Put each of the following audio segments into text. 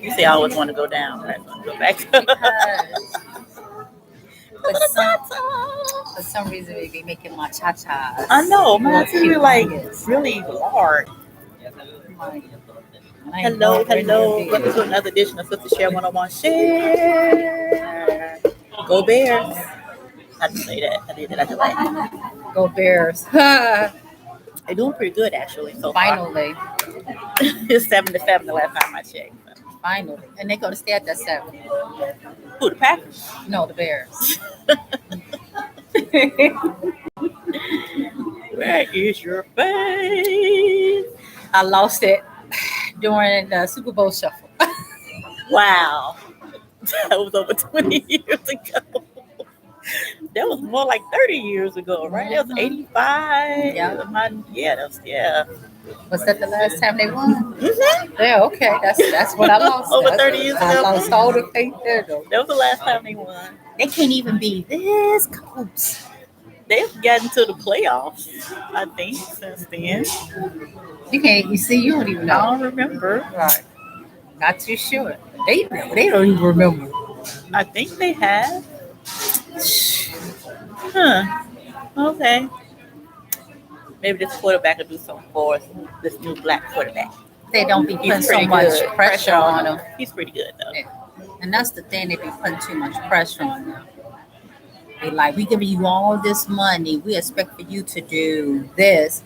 You say I always want to go down, right? Go back. Because for some reason they be making my cha-chas. I know, man. I see you like humongous. really large. Like, I ain't Hello, nowhere near hello. big. Welcome to another edition of Sister Share 101. Share. Go Bears. I didn't say that. I did that. I did that. Go Bears. They're doing pretty good actually so far. Finally. It's 7-7 the last time I checked. Finally. And they're going to stay at that 7. Who, the Packers? No, the Bears. Where is your face? I lost it during the Super Bowl shuffle. Wow. That was over 20 years ago. That was more like 30 years ago, right? That was 85. Yeah. Yeah. Was that the last time they won? Mm-hmm. Yeah, okay. That's what I lost. Over 30 years I ago. lost all the faith there, though. That was the last time they won. They can't even be this close. They've gotten to the playoffs, I think, since then. You can't. You see, you don't even I know. don't remember. Right. Not too sure. They don't even remember. I think they have. Huh. Okay. Maybe this quarterback will do something for us. This new black quarterback. They don't be putting He's so pretty much good. pressure on them. He's pretty good though. Yeah. And that's the thing, they be putting too much pressure on them. They like, we giving you all this money. We expect for you to do this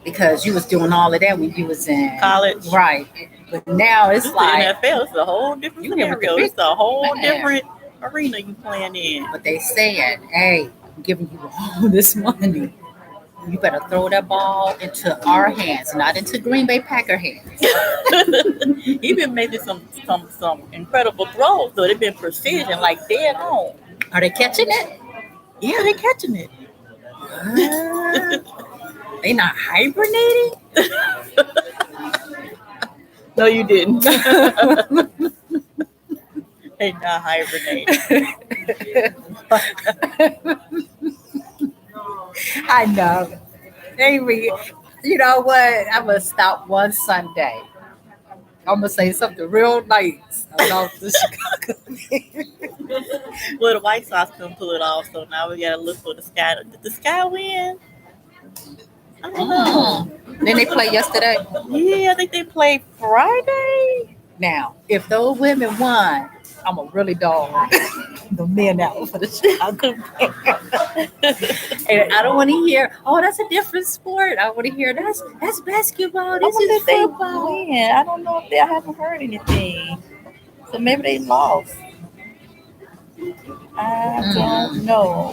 because you was doing all of that when you was in College. Right. But now it's This like the NFL. It's a whole different You hear what the scenario. big It's a whole man. different arena you playing in. But they saying, hey, I'm giving you all this money. You better throw that ball into our hands, not into Green Bay Packer hands. He been making some incredible throws, though. They've been precision, like dead on. Are they catching it? Yeah, they catching it. They not hibernating? No, you didn't. They not hibernating. I know. You know what? I'm going to stop one Sunday. I'm going to say something real nice about the Chicago. Well, the White Sox couldn't pull it off, so now we got to look for the Sky. Did the Sky win? I don't know. Then they played yesterday. Yeah, I think they played Friday. Now, if those women won, I'm a really dog the men out for the Chicago Bears. And I don't want to hear, oh, that's a different sport. I want to hear that's basketball. This is football. Win. I don't know if I haven't heard anything. So maybe they lost. I don't know.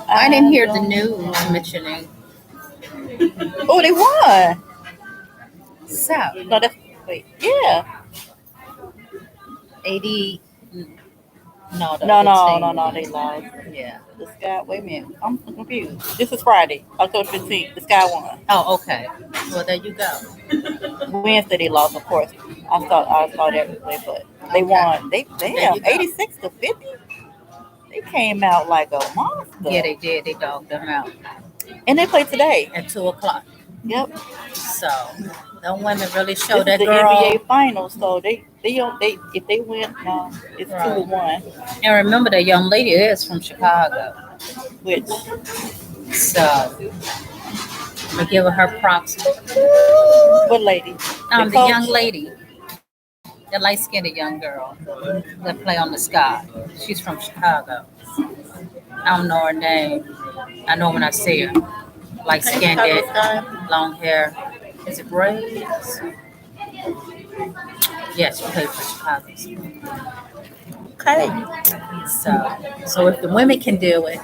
I didn't hear the news mentioning. Oh, they won. So, No, that's wait. Yeah. 80. No, No, they lost. Yeah. The Sky. Wait a minute. I'm confused. This is Friday, October 15th. The Sky won. Oh, okay. Well, there you go. Wednesday they lost, of course. I saw that replay, but they won. They damn 86-50. They came out like a monster. Yeah, they did. They dogged them out. And they play today at 2:00. Yep. So them women really show this that is the girl. NBA finals, so they if they win, no, it's 2-1. And remember, the young lady is from Chicago. Which? So I give her props. What lady? The young lady, the light-skinned young girl that play on the Sky. She's from Chicago. I don't know her name. I know when I see her. Light-skinned, long hair. Is it braids? Yes, she played for Chicago. Okay. So if the women can do it.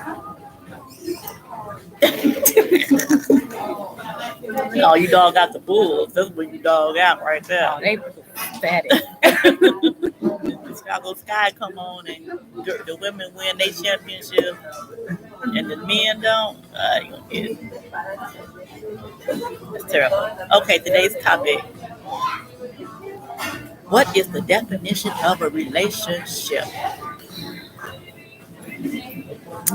Oh, you dog out the Bulls. That's what you dog out right there. Oh, they fatty. The Chicago Sky come on and the women win their championship and the men don't. You gonna get it. That's terrible. Okay, today's topic. What is the definition of a relationship?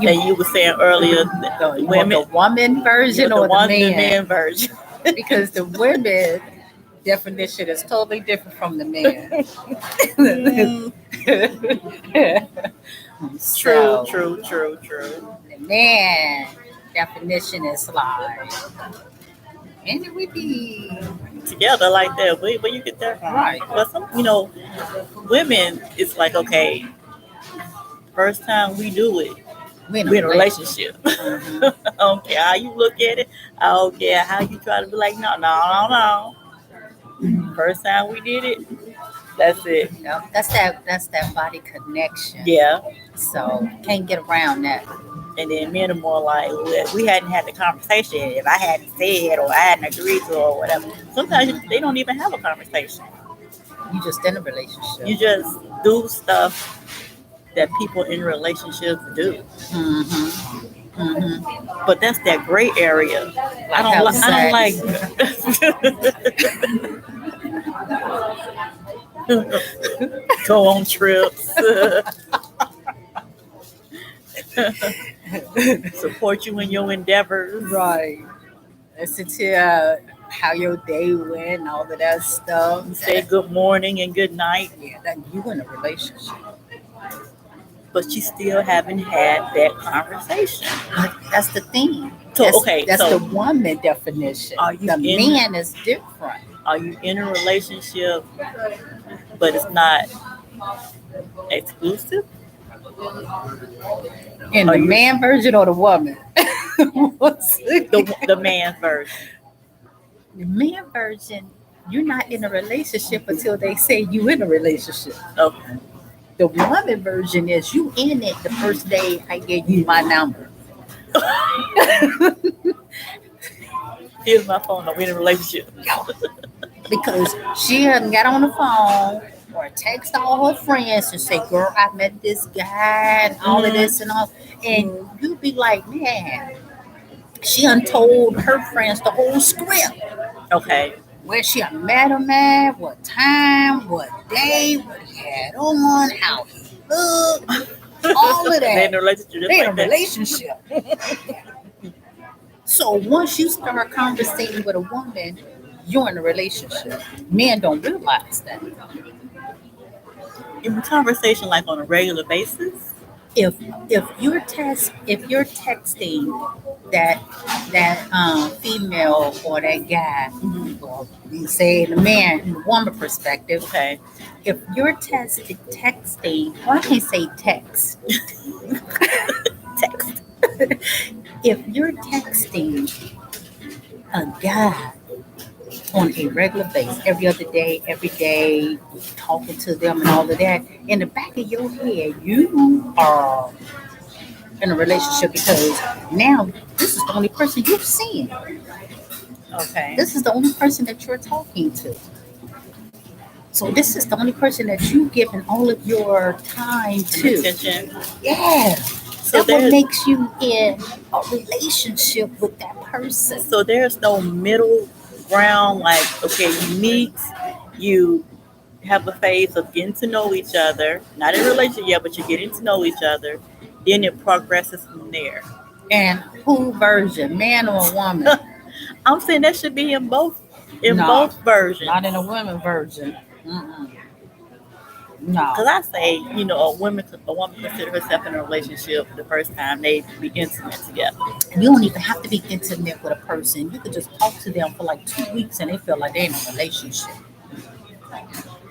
And you were saying earlier The woman version or the man version. Because the women definition is totally different from the man. True, So, true. the man definition is like, and it would be Together like that, where you get that from? Right. But some, women, it's like, okay, first time we do it, we we in a relationship. Mhm. I don't care how you look at it. I don't care how you try to be like, no. First time we did it, that's it. Yep, that's that body connection. Yeah. So can't get around that. And then men are more like, well, we hadn't had the conversation. If I hadn't said or I hadn't agreed to or whatever. Sometimes they don't even have a conversation. You just in a relationship. You just do stuff that people in relationships do. Mm-hmm. Mm-hmm. But that's that gray area. I don't like go on trips. Support you in your endeavors. Right. Listen to how your day went and all of that stuff. Say good morning and good night. Yeah, that you in a relationship. But you still haven't had that conversation. But that's the thing. So, That's the woman definition. Are you the man is different. Are you in a relationship, but it's not exclusive? In the man version or the woman? The man version. The man version, you're not in a relationship until they say you in a relationship. Okay. The woman version is you in it the first day I gave you my number. Here's my phone. I'm in a relationship. Because she hadn't got on the phone or text all her friends and say, girl, I met this guy and all of this and all. And you be like, man, she untold her friends the whole script. Okay. Where she met him at, what time, what day, what he had on, how he looked, all of that. They in a relationship. They in a relationship. So once you start conversating with a woman, you're in a relationship. Men don't realize that. In a conversation like on a regular basis. If you're texting that female or that guy, or you say the man in the woman perspective, okay. If you're texting, or I can't say text. Text. If you're texting a guy on a regular basis, every other day, every day, talking to them and all of that, in the back of your head, you are in a relationship because now this is the only person you've seen. Okay. This is the only person that you're talking to. So this is the only person that you've given all of your time to. Attention. Yeah. So that's what makes you in a relationship with that person. So there's no middle ground, like, okay, you meet, you have a phase of getting to know each other, not in a relationship yet, but you're getting to know each other, then it progresses from there. And who version, man or woman? I'm saying that should be in both versions. Not in a woman version. Mm-mm. No. Because I say, a woman consider herself in a relationship the first time they be intimate together. You don't even have to be intimate with a person. You could just talk to them for like 2 weeks and they feel like they're in a relationship.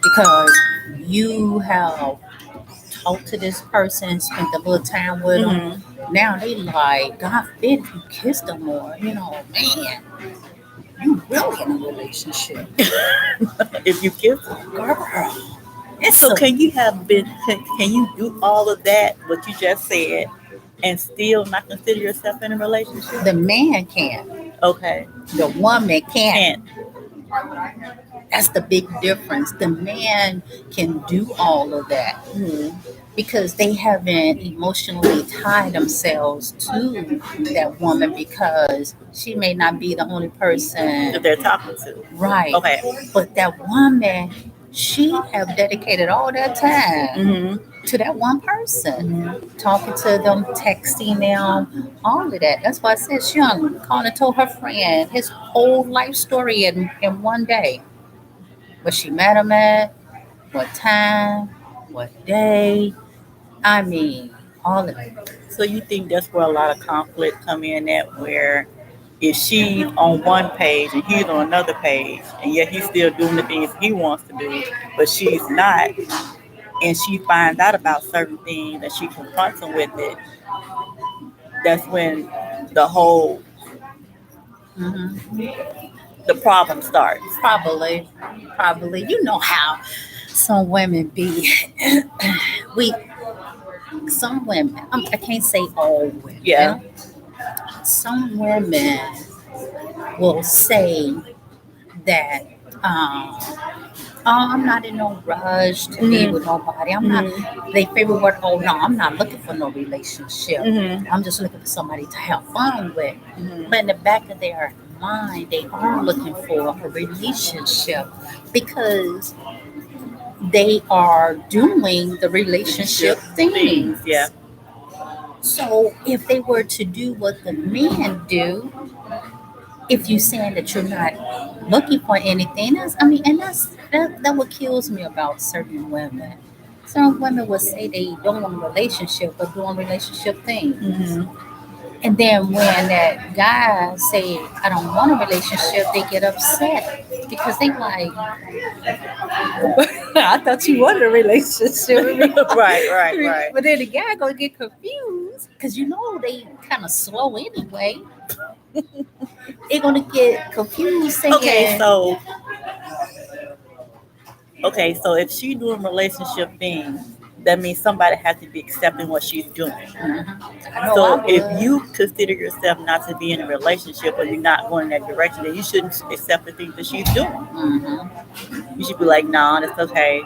Because you have talked to this person, spent a little time with them. Now they like, God forbid if you kiss them more, man, you really in a relationship. If you kiss them. Girl. So can you do all of that, what you just said, and still not consider yourself in a relationship? The man can. Okay. The woman can't. That's the big difference. The man can do all of that because they haven't emotionally tied themselves to that woman because she may not be the only person that they're talking to. Right. Okay. But that woman, she have dedicated all that time to that one person, talking to them, texting them, all of that. That's why I said she called and told her friend his whole life story in one day. where she met him at, what time, what day. I mean, all of it. So you think that's where a lot of conflict come in at, where if she's on one page and he's on another page, and yet he's still doing the things he wants to do, but she's not, and she finds out about certain things and she confronts him with it, that's when the whole Hmm. the problem starts. Probably, probably. You know how some women be. we, some women. I can't say all women. Yeah. Some women will say that. Um, Oh, I'm not in no rush to be with nobody. I'm not. Mm-hmm. They favorite word. Oh no, I'm not looking for no relationship. Mm-hmm. I'm just looking for somebody to have fun with. Mm-hmm. But in the back of their mind, they are looking for a relationship because they are doing the relationship things. Yeah. So if they were to do what the men do, if you saying that you're not looking for anything, that's I mean, and that what kills me about certain women. Some women would say they don't want a relationship but doing relationship things. Mm-hmm. And then when that guy say I don't want a relationship, they get upset because they like I thought you wanted a relationship. Right. But then the guy gonna get confused because you know they kind of slow anyway. They're gonna get confused saying, Okay, so if she's doing relationship things, that means somebody has to be accepting what she's doing. I know So I if would. you consider yourself not to be in a relationship or you're not going in that direction, then you shouldn't accept the things that she's doing. Mhm. You should be like, nah, it's okay.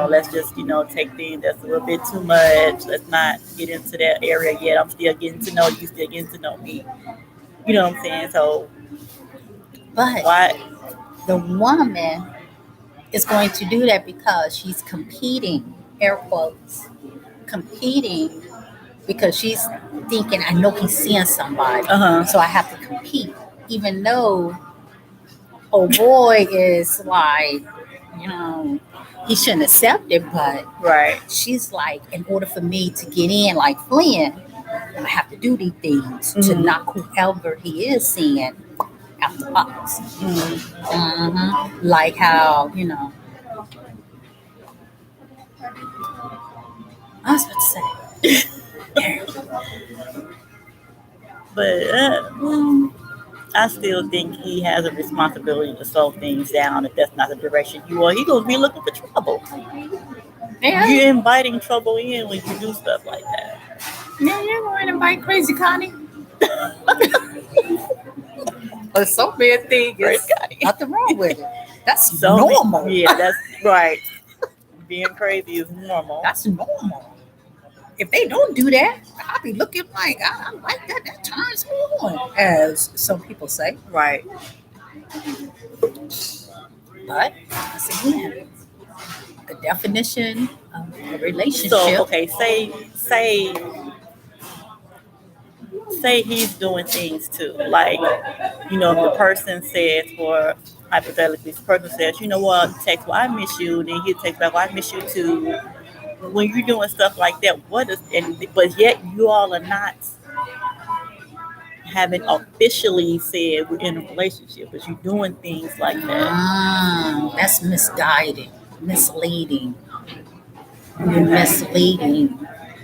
Let's just, take things that's a little bit too much. Let's not get into that area yet. I'm still getting to know you, still getting to know me. You know what I'm saying? So But why? the woman is going to do that because she's competing, air quotes, competing because she's thinking, I know he's seeing somebody, Uh-huh. so I have to compete. Even though, oh boy, is like, you know, he shouldn't accept it, but Right. she's like, in order for me to get in, like Flynn, I'm gonna have to do these things to Mhm. knock whoever he is seeing out the box. Like how, I was about to say, But I still think he has a responsibility to slow things down if that's not the direction you are. He gonna be looking for trouble. yeah, You're inviting trouble in when you do stuff like that. yeah, you're going to bite crazy Connie. But so bad thing Great is guy. nothing wrong with it. That's So normal. yeah, that's right. Being crazy is normal. That's normal. If they don't do that, I'll be looking like I like that. That turns me on, as some people say. Right. But once again, the definition of a relationship. So okay, say he's doing things too. Like, if the person says, for hypothetically, this person says, you know what, text, well, I miss you, then he takes back, well, I miss you too. When you're doing stuff like that, but yet you all are not having officially said we're in a relationship, but you're doing things like that. That's misguiding, misleading. You're misleading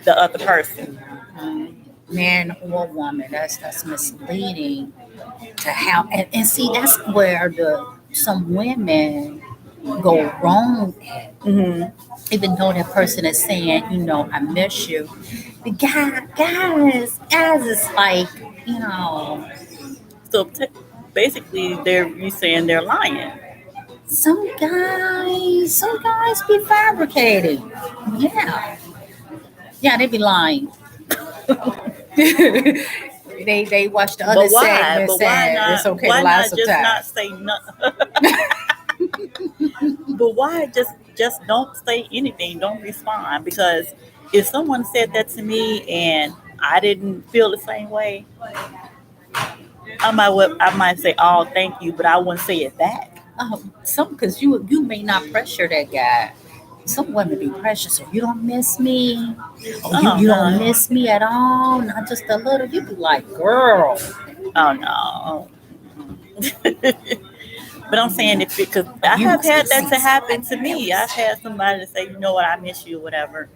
The other person. man or woman. That's misleading to have, and see that's where some women go wrong at. Mm-hmm. Even though that person is saying, I miss you. The guys is like, So basically, you saying they're lying. some guys be fabricating. Yeah, they be lying. they watch the other But why? segment But why saying not? it's okay Why to lie not just not sometimes. say nothing? But why just don't say anything? Don't respond, because if someone said that to me and I didn't feel the same way, I might say, "Oh, thank you," but I wouldn't say it back. Some because you may not pressure that guy. Some women be pressure, so you don't miss me. Oh, you don't no. miss me at all, not just a little. You be like, girl. Oh no. But I'm saying if because I You have must had have that seen to happen to somebody me. I've else. had somebody to say, you know what, I miss you, whatever.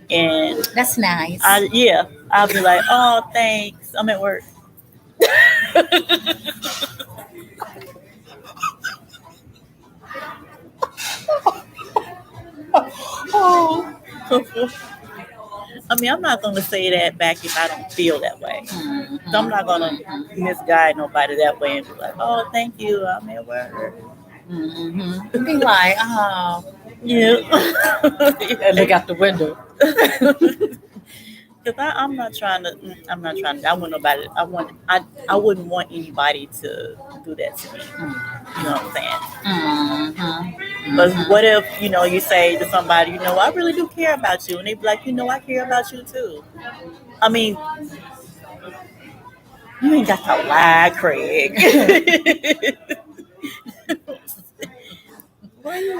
And That's nice. I'll be like, oh, thanks. I'm at work. Oh. I mean, I'm not gonna say that back if I don't feel that way. So I'm Mm-hmm, not gonna mm-hmm, misguide nobody that way and be like, oh, thank you, I'm at work. mm-hmm. Be like, oh, Yeah. and look out the window. Cause I'm not trying to. I'm not trying to. I want nobody. I wouldn't want anybody to do that to me. You know what I'm saying? Mm-hmm, But what mm-hmm. if you say to somebody, I really do care about you, and they be like, I care about you too. I mean, you ain't got to lie, Craig. Why you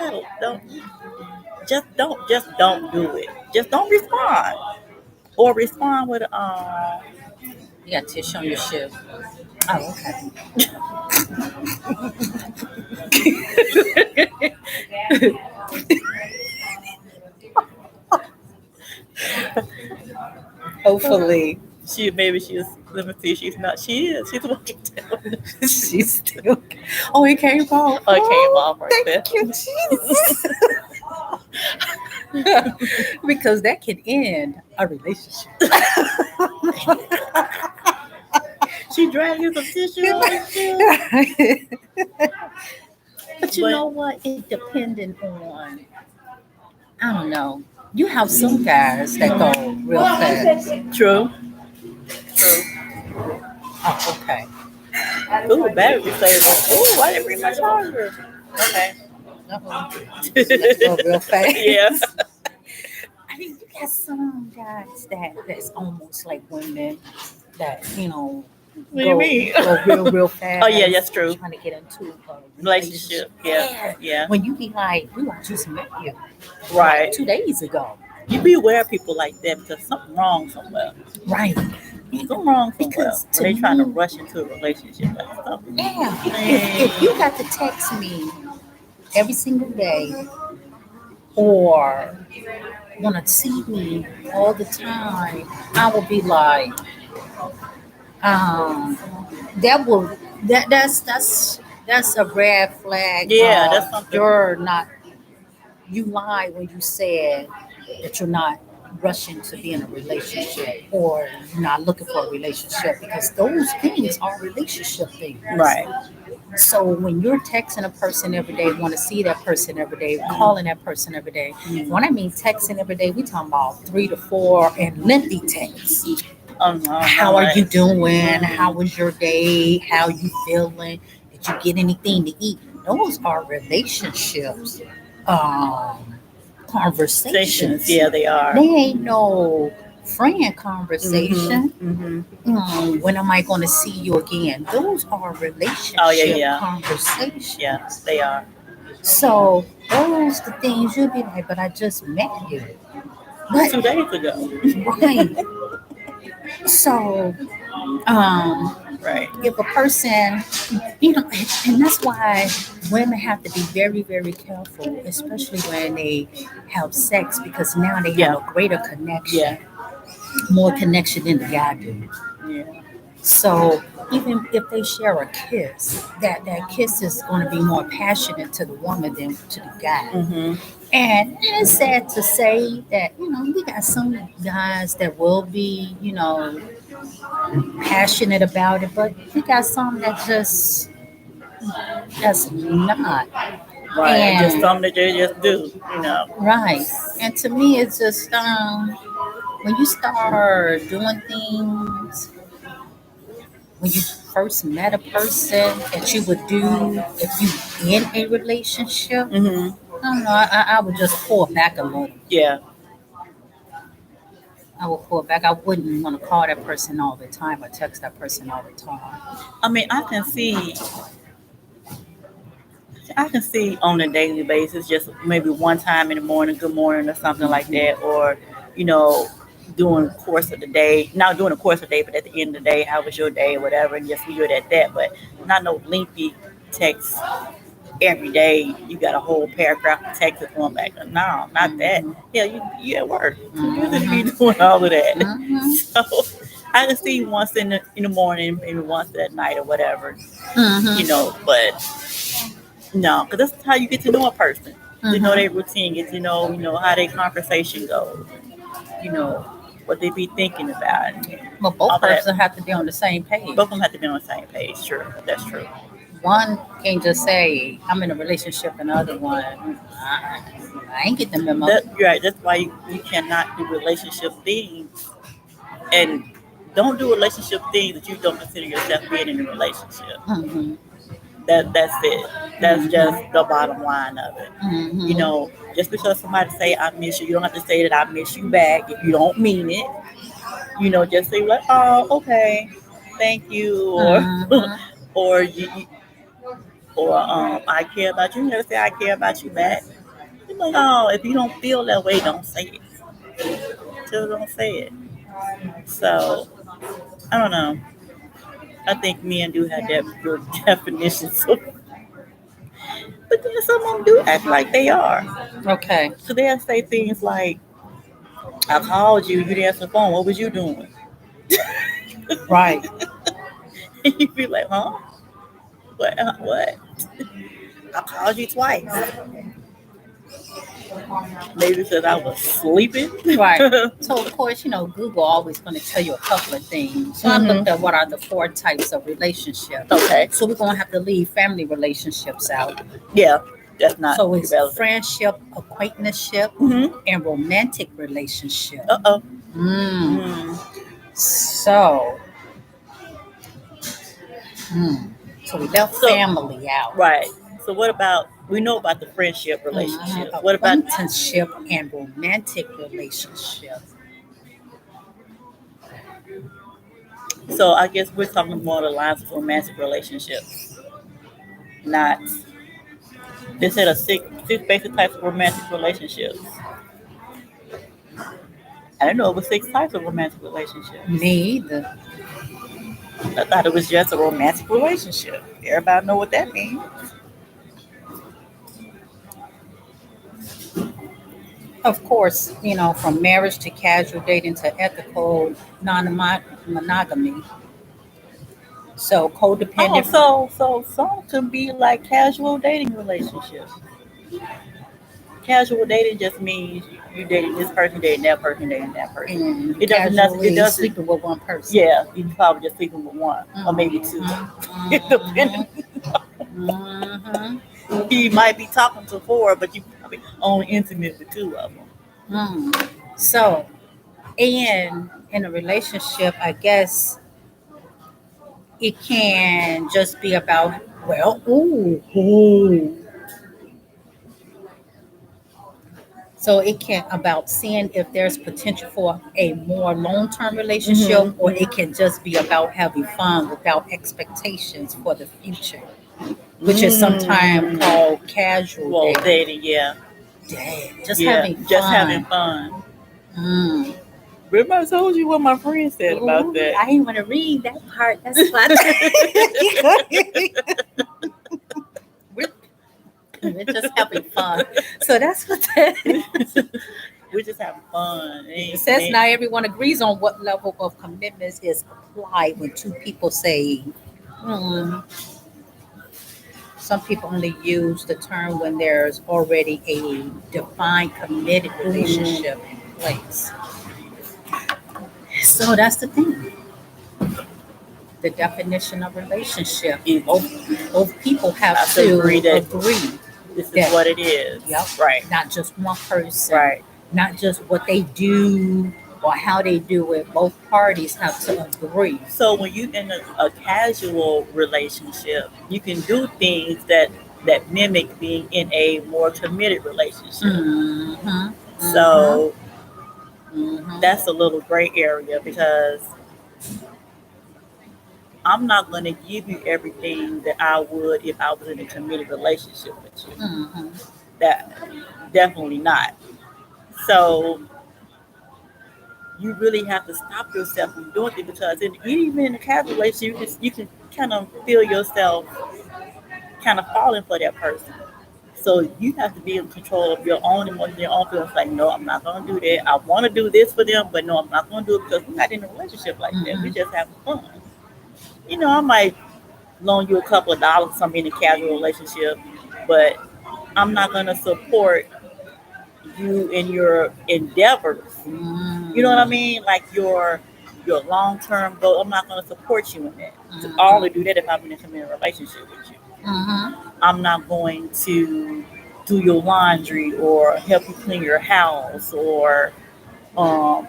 don't do it. Just don't respond, or respond with You got tissue on your shoe. Oh, okay. Hopefully, she is. Let me see. She's not. She is. She's walking down. she's still. Oh, it came off. Oh, it came Oh, off right there. thank you, Jesus. Because that can end a relationship. She dragging some tissue on his shoe. But you But know what? It depending on, I don't know. You have some guys that go real fast. true, true. Oh, okay. Ooh, battery saver. Ooh, I didn't bring my charger. Okay. Uh-oh. Let's go real Yeah. fast. I mean, you got some guys that's almost like women that What do you go mean? real fast. Oh yeah, that's true. Trying to get into a Relationship. Yeah. Yeah. When you be like, we just met you like Right. 2 days ago, You be aware of people like that because something wrong somewhere. right? Something wrong somewhere. Because When to they trying to me, rush into a relationship, like something. yeah, if you Hey. got to text me every single day or want to see me all the time, I will be like, um, that will that's a red flag Yeah, of that's something. you're not you lied when you said that you're not rushing to be in a relationship or you're not looking for a relationship because those things are relationship things. Right. So when you're texting a person every day, want to see that person every day, calling that person every day. When I mean texting every day, we talking about 3 to 4 and lengthy texts. How are you doing? How was your day? How you feeling? Did you get anything to eat? Those are relationships. Stations, Conversations. yeah, they are. They ain't no friend Mhm. conversation. Mhm. When am I going to see you again? Those are Oh yeah, relationship yeah, conversations. yeah. They are. So those the things you'll be like, but I just met you. But 2 days ago. right. So Right. if a person, and that's why women have to be very, very careful, especially when they have sex, because now they have Yeah. a greater connection, Yeah. more connection than the guy do. Yeah. So even if they share a kiss, that kiss is going to be more passionate to the woman than to the guy. Mhm. And it's sad to say that we got some guys that will be passionate about it, but we got some that just that's not. Right. Just And something that they just do. right. And to me, it's just when you start doing things when you first met a person that you would do if you in a relationship. Mhm. I don't know. I would just pull back a little. Yeah. I would pull back. I wouldn't want to call that person all the time or text that person all the time. I mean, I can see I can see on a daily basis, just maybe one time in the morning, good morning or something like that, or you know, during the course of the day. Not during the course of the day, but at the end of the day, how was your day, or whatever, and just leave it at that. But not no lengthy text every day. You got a whole paragraph of text that's going back. No, not that. Mhm. Yeah, you at work. Too busy to be Mhm. doing all of that. Mhm. So I can see once in the morning, maybe once at night or whatever, Mhm. But no, because that's how you get to know a person. To know Mhm. their routine, get to know, how their conversation goes, you know, what they be thinking about, and But all both of that. persons have to be on the same Both page. of them have to be on the same page. True, that's true. One can't just say I'm in a relationship, and the other one I ain't get the memo. You're right. That's why you cannot do relationship things, and don't do relationship things that you don't consider yourself being in a relationship. Mm-hmm. That's it. That's just Mm-hmm. the bottom line of it. Mm-hmm. Just because somebody say I miss you, you don't have to say that I miss you back if you don't mean it. Just say like, oh, okay, thank you, or Mm-hmm. or I care about you. You never say I care about you back. You're like, oh, if you don't feel that way, don't say it. Just don't say it. So I don't know. I think men do have that good definition. So, but then some of them do act like they are. Okay. So they'll say things like, I called you, you didn't answer the phone. What was you doing? Right. And you be like, huh? What? What? I called you twice. Maybe because I was sleeping. Right. So of course, Google always going to tell you a couple of things. So I looked Mhm. at what are the 4 types of relationships. Okay. So we're going to have to leave family relationships out. Yeah, that's not So it's relevant. friendship, acquaintanceship, Mm-hmm. and romantic relationship. Uh-oh. Mm. Mm. So, so we left So, family out. right. So what about, we know about the friendship relationship. What about, Acquaintanceship and romantic relationship. so I guess we're talking more along the lines of romantic relationships, not, they said six basic types of romantic relationships. I didn't know it was 6 types of romantic relationships. Me either. I thought it was just a romantic relationship. Everybody know what that means. Of course, from marriage to casual dating to ethical non-monogamy. So Oh, codependent. so some could be like casual dating relationships. Casual dating just means you dating this person, dating that person, dating that person. And It doesn't nothing. It casually doesn't. sleeping with one person. Yeah, you probably just sleeping with one or maybe two. Mhm. Mhm. You might be talking to 4, but you probably only intimate with 2 of them. Mm. So, and in a relationship, I guess it can just be about, well, ooh. So it can about seeing if there's potential for a more long-term relationship, or it can just be about having fun without expectations for the future, which is sometimes called casual Well, dating. dating, yeah, Just yeah, having just having fun. fun. Mm. Remember, I told you what my friend said about Ooh, that. I didn't want to read that part. That's fun. We're just having fun. So that's what that is. We're just having fun. It says not everyone agrees on what level of commitment is applied when 2 people say, hmm. Some people only use the term when there's already a defined committed relationship in place. So that's the thing. The definition of relationship. Both people have to agree this is that, what it is. Yep. Right. Not just one person. Right. Not just what they do or how they do it. Both parties have to agree. So when you in a casual relationship, you can do things that mimic being in a more committed relationship. Mm-hmm. So Mm-hmm. that's a little gray area because I'm not going to give you everything that I would if I was in a committed relationship with you. Mm-hmm. That definitely not. So you really have to stop yourself from doing it because even in a casual relationship, you can kind of feel yourself kind of falling for that person. So you have to be in control of your own emotions, your own feelings. Like, no, I'm not going to do that. I want to do this for them, but no, I'm not going to do it because we're not in a relationship like that. Mm-hmm. We just having fun. I might loan you a couple of dollars if I'm in a casual relationship, but I'm not going to support you in your endeavors. You know what I Mm-hmm. mean? Like your long term goal. I'm not going to support you in that. To Mm-hmm. only do that if I'm in a committed relationship with you. Mm-hmm. I'm not going to do your laundry or help you clean your house or um,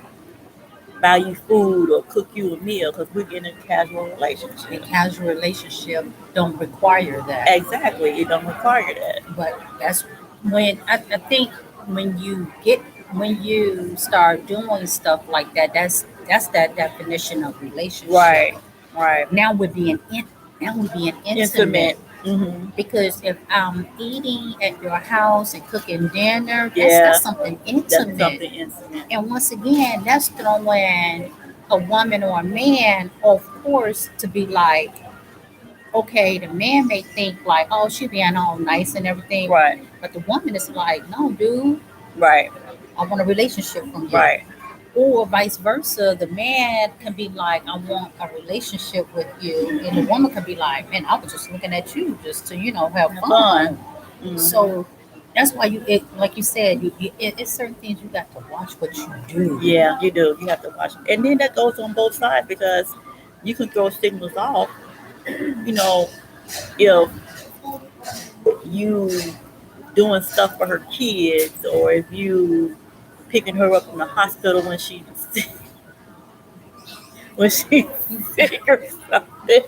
buy you food or cook you a meal because we're in a casual A relationship. casual relationship don't require that. Exactly, it don't require that. But that's when I think when you start doing stuff like that, that's that definition of relationship. Right, right. Now we're being now we're being intimate. Intimate. Hmm. Because if I'm eating at your house and cooking dinner, Yeah, that's something that's intimate. something intimate. And once again, that's throwing a woman or a man off course to be like, okay, the man may think like, oh, she being all nice and everything, Right, but the woman is like, no, dude, right, I want a relationship from you. right. Or vice versa, the man can be like, I want a relationship with you, and the woman can be like, man, I was just looking at you just to have Have fun. fun. Hmm. So that's why like you said, it's certain things you got to watch what you do. Yeah, you do. You have to watch it. And then that goes on both sides because you can throw signals off, you know, if you doing stuff for her kids or if you picking her up from the hospital when she's when she's sick or something,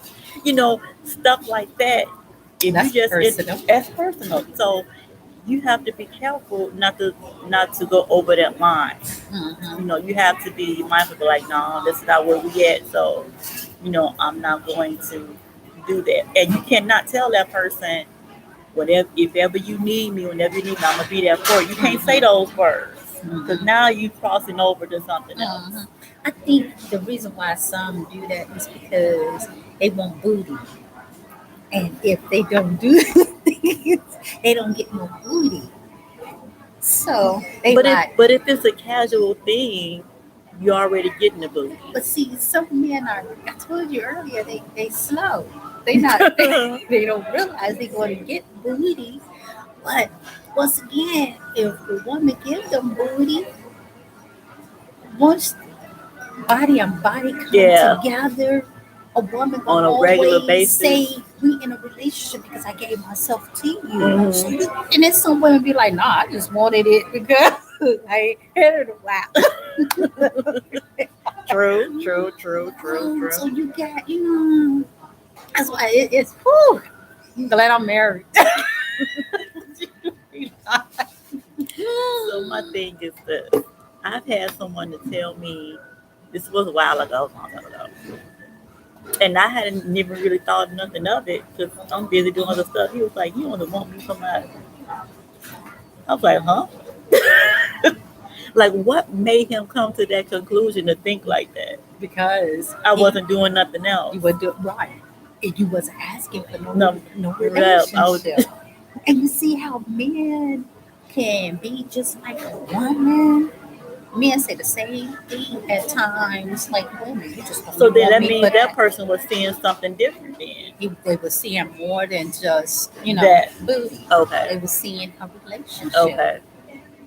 stuff like that. If you That's just personal. that's personal. So you have to be careful not to go over that line. Hmm. You have to be mindful, like, no, this is not where we at. So, I'm not going to do that. And you cannot tell that person, whatever, if ever you need me, whenever you need me, I'm gonna be there for you. You can't say those words because Hmm. now you crossing over to something else. Hmm. I think the reason why some do that is because they want booty, and if they don't do things, they don't get no booty. So they But if like, but if it's a casual thing, you're already getting the booty. but see, some men are. I told you earlier, they slow. They not. They don't realize they're going to get booty. But once again, if the woman gives them booty, once body and body come Yeah, together, a woman on gonna a regular always basis. say we in a relationship because I gave myself to you. So Hmm. you, and then some women be like, nah, I just wanted it because I ain't had it a while. True, true, true, true, So true. you got, that's why it's whew, I'm glad I'm married. So my thing is this. I've had someone to tell me, this was a while ago, a long time ago, and I hadn't never really thought nothing of it because I'm busy doing other stuff. He was like, "You want to want me somebody?" I was like, "Huh?" Like, what made him come to that conclusion to think like that? Because I wasn't doing nothing else. you were doing right. And you wasn't asking for No, no yeah, I was. relationship. And you see how men can be just like a woman. Men say the same thing at times, like women. You just So only then want that me for means that that. person was seeing something different then. They were seeing more than just, That booty. okay, They were seeing a relationship. okay,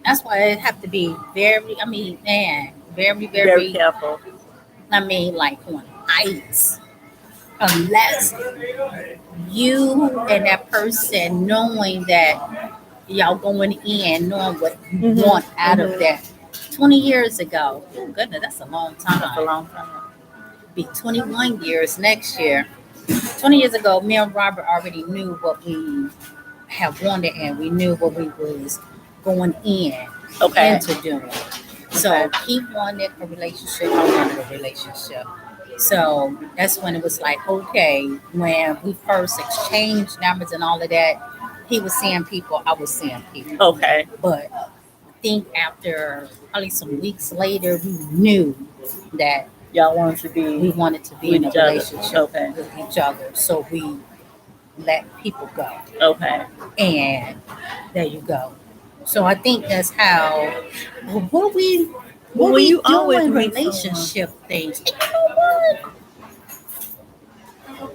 That's why it have to be very, I mean, man, very, very very, careful. I mean, like on ice. Unless you and that person knowing that y'all going in, knowing what you Mhm, want out of mhm. that. 20 years ago, oh goodness, that's a long That's a time. long time. Be 21 years next year. 20 years ago, me and Robert already knew what we had wanted and we knew what we was going Okay, into doing. okay. So he wanted a relationship, I wanted a relationship. So that's when it was like, okay, when we first exchanged numbers and all of that, he was seeing people, I was seeing people. Okay. But I think after probably some weeks later, we knew that Y'all wanted to we be wanted to be with in a each other. relationship Okay. with each other. So we let people go. Okay. And there you go. So I think that's how what we Well, what when we you always doing meet relationship things. And you know what?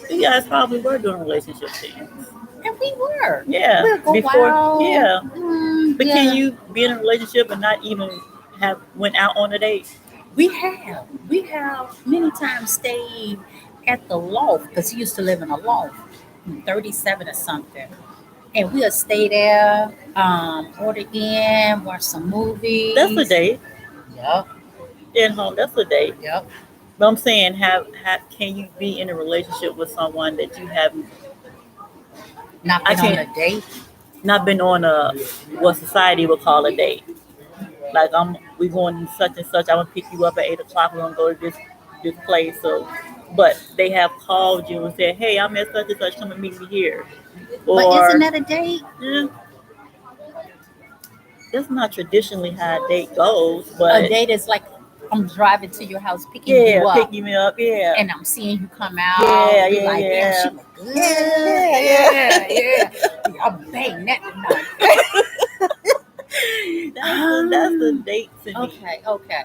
you guys probably were doing relationship things. And we were. Yeah. We'll go Before. out. Yeah. But Yeah. can you be in a relationship and not even have went out on a date? We have many times stayed at the loft because he used to live in a loft, 37 or something. And we'll stay there, order in, watch some movies. That's a date. Yep, At home. That's a date. yep. But I'm saying, have can you be in a relationship with someone that you haven't Not I been on a can't- date. not been on a what society would call a date? Like we going such and such. I'm gonna pick you up at 8 o'clock. We're gonna go to this place. So, but they have called you and said, "Hey, I'm at such and such. Come and meet me here." But Or isn't that a date? eh, that's not traditionally how a date goes. A But date is like I'm driving to your house, picking yeah, you up, picking me up. Yeah, and I'm seeing you come out. Yeah, You're yeah, like, yeah. damn, she look good. Yeah, Yeah. I'm bang that tonight. that's the date to me. Okay.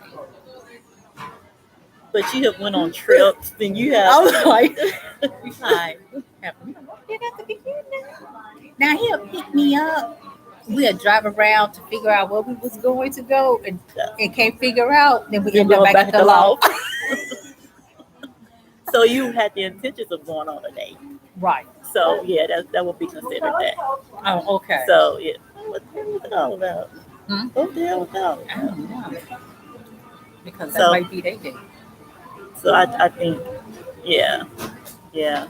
But you have went on trips, and you have. I was like, now he'll pick me up. We'll drive around to figure out where we was going to go, and can't figure out. Then we You end up go back back at to the loft. loft. So you had the intentions of going on a date. Right. So yeah, that would be considered that. Oh, okay. So yeah, what the hell was that all about? Hmm? What the hell was that all I about? don't know. Because that So- might be they date. So I think, yeah. I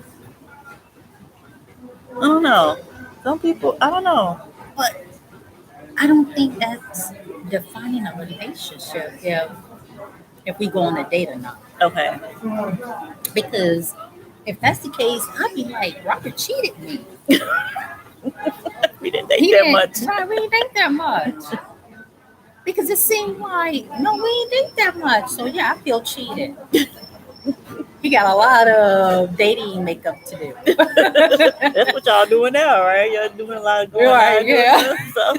don't know. Some people, I don't know. But I don't think that's defining a relationship if we go on a date or not. Okay. Because if that's the case, I'd be like, Robert cheated me. We didn't date He that didn't- much. Right, we didn't date that much. Because it seemed like, no, we ain't date that much. So yeah, I feel cheated. He got a lot of dating makeup to do. That's what y'all doing now, right? Y'all doing a lot of going Right, out. yeah. So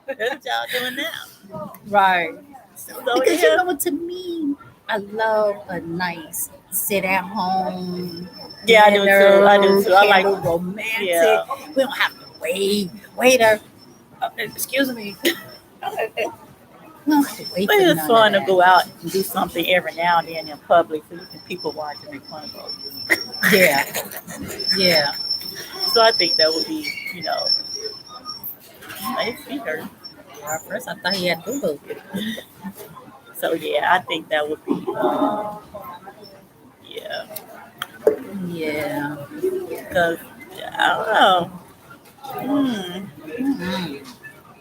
that's what y'all doing now. Right. So Because yeah. you know what, to me, I love a nice sit at home. Yeah, I do too. I do too. I like- romantic. Yeah. We don't have to wait. Waiter, excuse me. We don't have to wait But for it's none fun of to that. go out and do something every now and then in public so you can people watch and make fun of folks. Yeah. So I think that would be, nice speaker. At first, I thought he had boo-boo. So yeah, I think that would be, yeah. Yeah. Because I don't know. Mhm.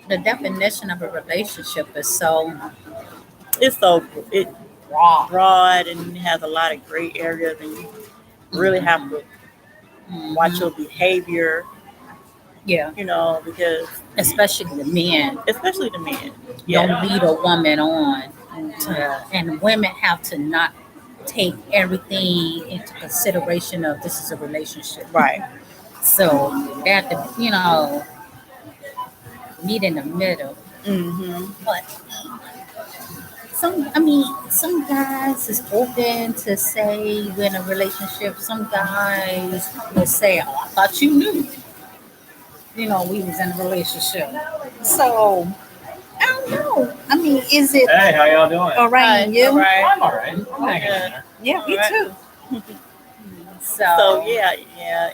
The definition of a relationship is so It's so raw. broad and it has a lot of gray areas, and you really have to watch Mhm. your behavior. Yeah, Because especially the men. especially the men. Yeah. Don't lead a woman on. And women have to not take everything into consideration of this is a relationship. Right. So they have to, meet in the middle. Mm-hmm. But some guys is open to say we're in a relationship. Some guys will say, "Oh, I thought you knew." We was in a relationship. So I don't know. I mean, is it Hey, how y'all doing? all right? And you? All right. I'm all right. I'm hanging in there. Yeah, me All too. So yeah,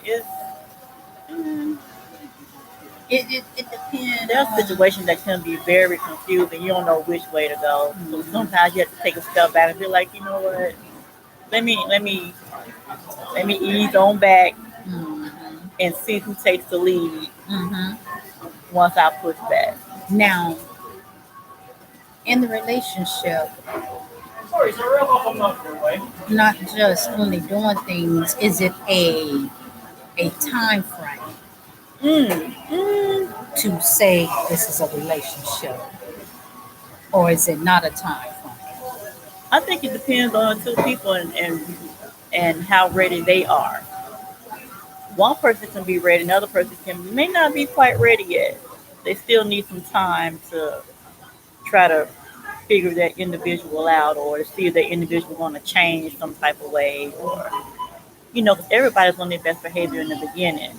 it's It depends. there are situations that can be very confusing. You don't know which way to go. So sometimes you have to take a step back and be like, you know what? Let me ease on back Mhm. and see who takes the lead Mhm. once I push back. Now, in the relationship, stories are real off along your way. not just only doing things, is it a time frame Mm, mm, to say this is a relationship, or is it not a time frame? I think it depends on the two people and how ready they are. One person can be ready, another person can may not be quite ready yet. They still need some time to try to figure that individual out or to see if that individual want to change some type of way or 'cause everybody's on their best behavior in the beginning.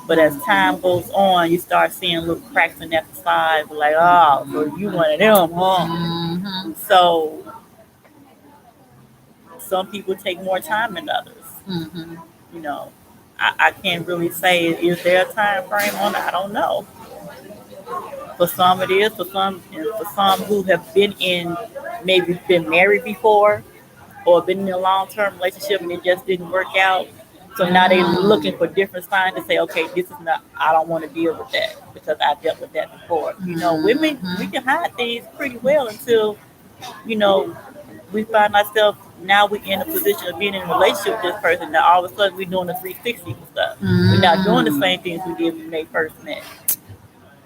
But as time goes on, you start seeing little cracks in that facade, like, oh, so you one of them, huh? Mm-hmm. So some people take more time than others. Mm-hmm. You know, I can't really say is there a time frame on it. I don't know. For some it is. For some who have been in maybe been married before or been in a long term relationship and it just didn't work out. So now they're looking for different signs to say, okay, this is not. I don't want to deal with that because I dealt with that before. Women we can hide things pretty well until you know we find ourselves now we're in a position of being in a relationship with this person. Now all of a sudden we're doing the 360 and stuff. We're not doing the same things we did when they first met.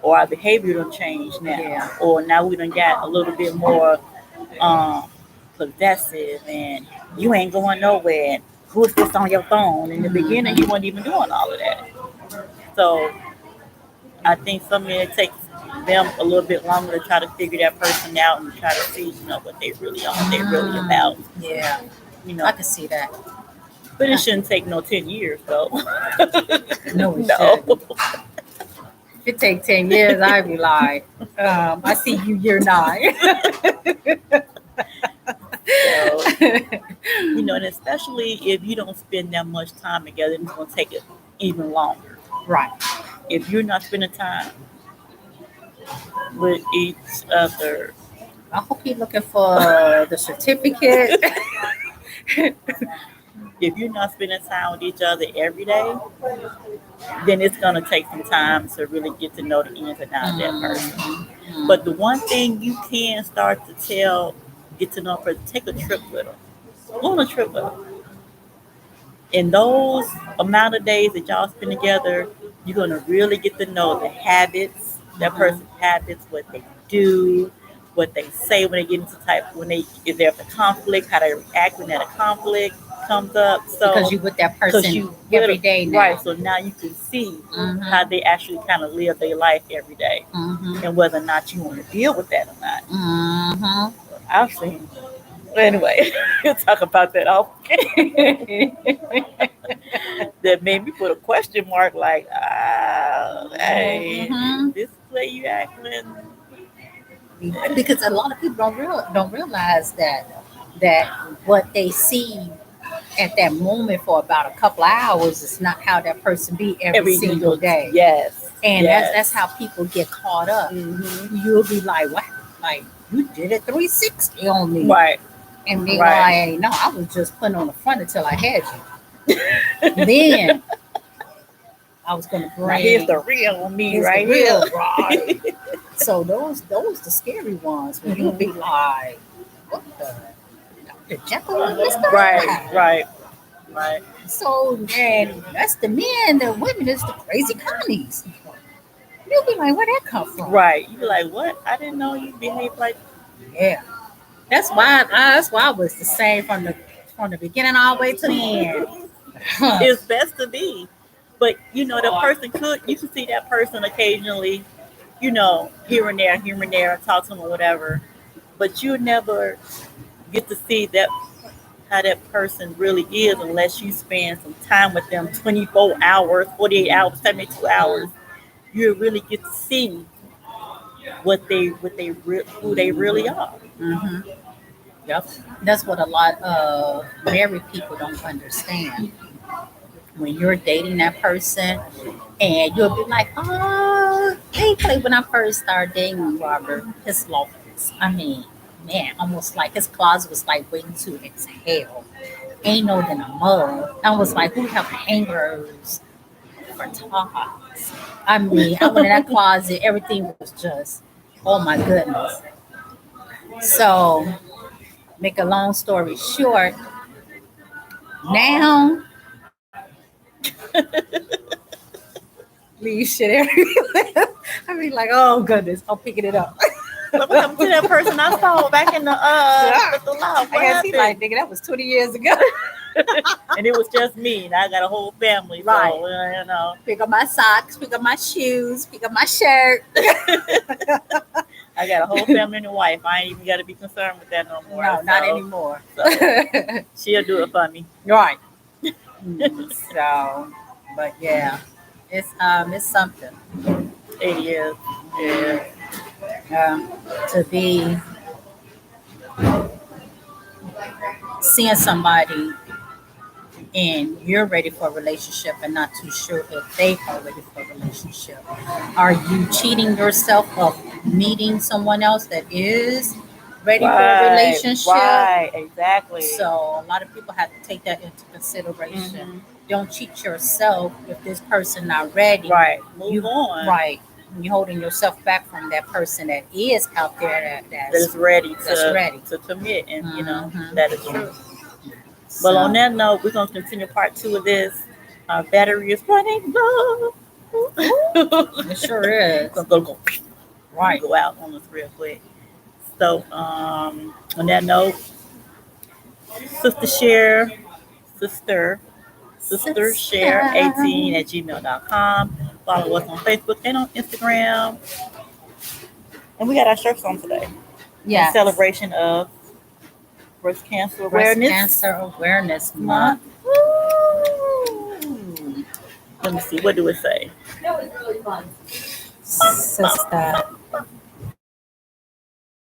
Or our behavior done changed now. Yeah. Or now we done got a little bit more um, possessive and you ain't going nowhere. And who's this on your phone? In the beginning, you weren't even doing all of that. So I think some men it takes them a little bit longer to try to figure that person out and try to see, what they really are, what they really about. Yeah, You I know, can see that. but it shouldn't take no 10 years though. No, it No. shouldn't. If it take 10 years, I'd be like, I see you year 9. So, and especially if you don't spend that much time together, it's gonna take it even longer. Right. If you're not spending time with each other, I hope you're looking for the certificate. if you're not spending time with each other every day, then it's gonna take some time to really get to know the ins and outs of that person. But the one thing you can start to get to know a person, take a trip with them. Go on a trip with them. In those amount of days that y'all spend together, you're gonna really get to know the habits, that person's habits, what they do, what they say when they get into if there's a conflict, how they react when that conflict comes up. So Because you with that person every day now. right? So now you can see how they actually kind of live their life every day, Mm-hmm. and whether or not you want to deal with that or not. Mm-hmm. I've seen. Anyway, we'll talk about that off. That made me put a question mark, like, hey, Mhm. this is the way you act when. Because a lot of people don't realize that what they see at that moment for about a couple of hours is not how that person be every single day. Yes. And yes. that's how people get caught up. Mhm. You'll be like, wow, like you did a 360 on me. Right. And be Right. like, no, I was just putting on the front until I had you. Then I was gonna Now bring here's the real me here's right the real here. right. So those the scary ones when you'll be like, what the Dr. Jekyll and Mr. Right. Hyde. Right. Right. So then that's the men, the women is the crazy commies. You'll be like, where that come from? Right. You be like, what? I didn't know you behave like. Yeah. That's why I was the same from the beginning all the way to the end. It's best to be, but the person you can see that person occasionally, here and there, and talk to them or whatever, but you never get to see that how that person really is unless you spend some time with them 24 hours, 48 hours, 72 hours. You really get to see who they really are. Mm-hmm. Yep. That's what a lot of married people don't understand. When you're dating that person, and you'll be like, oh, they played when I first started dating Robert. His lofts. I mean, man, almost like his closet was like waiting to exhale. Ain't no than a mug. I was like, who have hangers for tops? I mean, I went in that closet, everything was just, oh my goodness. So Make a long story short, now leave shit everywhere. I mean, like, oh goodness, I'm picking it up. What happened to that person I saw back in the the law? What I guess he happened? like, nigga, that was 20 years ago. And it was just me, and I got a whole family. Right. So, you know, Pick up my socks, pick up my shoes, pick up my shirt. I got a whole family and a wife. I ain't even got to be concerned with that no more. No, not So, anymore. She'll do it for me. Right. So, but yeah, it's something. It is. Yeah. To be seeing somebody and you're ready for a relationship and not too sure if they are ready for a relationship. Are you cheating yourself of meeting someone else that is ready for a relationship? Right, exactly. So a lot of people have to take that into consideration. Mhm. Don't cheat yourself if this person not ready. Right. Move You- on. Right. You're holding yourself back from that person that is out there That is ready ready. to commit, and you know Mhm. that is true. Well, on that note, we're gonna continue part 2 of this. Our battery is running low. It sure is. Go Right. go out on us real quick. So, on that note, sister share 18 at gmail.com. Follow us on Facebook and on Instagram. And we got our shirts on today. Yeah. In celebration of breast cancer Breast awareness Cancer Awareness Month. month. Woo! Let me see. What do it say? Sister.